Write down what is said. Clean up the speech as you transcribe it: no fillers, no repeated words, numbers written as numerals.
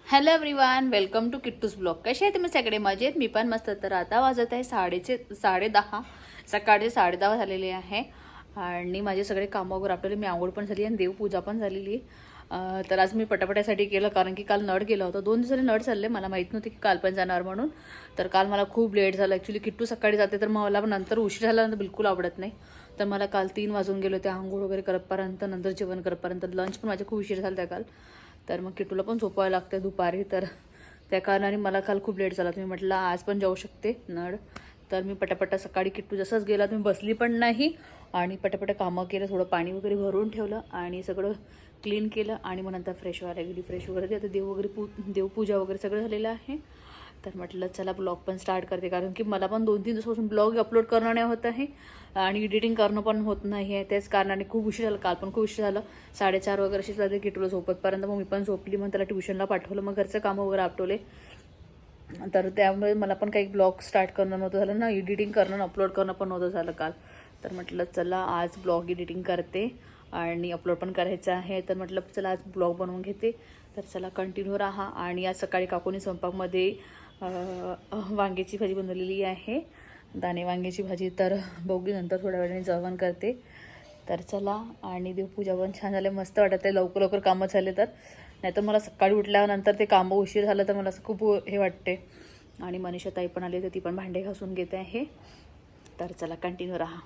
Hello everyone, welcome to Kittu's blog. कसे आहे तुम्ही सगळे? मजेत? मी पण मस्त. तर आता वाजत आहे 10:30. सकाळचे 10:30 झालेले आहे आणि माझे सगळे कामं वगैरे आपल्याला मी आंघोळ पण झाली आणि देवपूजा पण झालेली. तर आज मी पटापट्यासाठी केलं कारण की काल नड गेला होता. 2 दिवसांनी नड चालले. मला माहीत नव्हते की काल पण जाणार म्हणून. तर काल मला खूप लेट झालं. ॲक्च्युली किट्टू सकाळी जाते तर मला नंतर उशीर झाल्यानंतर बिलकुल आवडत नाही. तर मला काल 3 वाजून गेले होते आंघोळ वगैरे करतपर्यंत, नंतर जेवण करतपर्यंत. लंच पण माझे खूप उशीर झाला त्या काल. तर मग किट्टूला पण झोपावं लागतं दुपारी. तर त्या कारणाने मला काल खूप लेट झाला. तुम्ही म्हटलं आज पण जाऊ शकते नड. तर मी पटापटा सकाळी किट्टू जसंच गेला तुम्ही बसली पण नाही आणि पटापटा कामं केलं. थोडं पाणी वगैरे भरून ठेवलं आणि सगळं क्लीन केलं आणि मग नंतर फ्रेश व्हायला गेली. फ्रेश वगैरे आता देवपूजा वगैरे सगळं झालेलं आहे. तर म्हटलं चला ब्लॉग पण स्टार्ट करते कारण की मला पण 2-3 दिवसापासून ब्लॉग अपलोड करणं नाही होत आहे आणि एडिटिंग करणं पण होत नाही आहे. त्याच कारणाने खूप उशीर झालं. काल पण खूप उशीर झालं. 4:30 वगैरे अशीच वाजले किटूला झोपतपर्यंत. मग मी पण झोपली. मग त्याला ट्युशनला पाठवलं. मग घरचं कामं वगैरे आपटवले. तर त्यामुळे मला पण काही ब्लॉग स्टार्ट करणं नव्हतं झालं ना, एडिटिंग करणं अपलोड करणं पण नव्हतं झालं काल. तर म्हटलं चला आज ब्लॉग एडिटिंग करते आणि अपलोड पण करायचं आहे. तर म्हटलं चला आज ब्लॉग बनवून घेते. तर चला कंटिन्यू राहा. आणि आज सकाळी काकूनी स्वयंपाकमध्ये वांग्याची भाजी बनवलेली आहे, दाणे वांग्याची भाजी. तर बघू नंतर थोड्या वेळाने जेवण करते. तर चला. आणि देवपूजा पण छान झाले, मस्त वाटत आहे. लवकर लवकर कामं झाले तर, नाहीतर मला सकाळी उठल्यानंतर ते कामं उशीर झालं तर मला असं खूप हे वाटते. आणि मनीषा ताई पण आली तर ती पण भांडे घासून घेते आहे. तर चला कंटिन्यू राहा.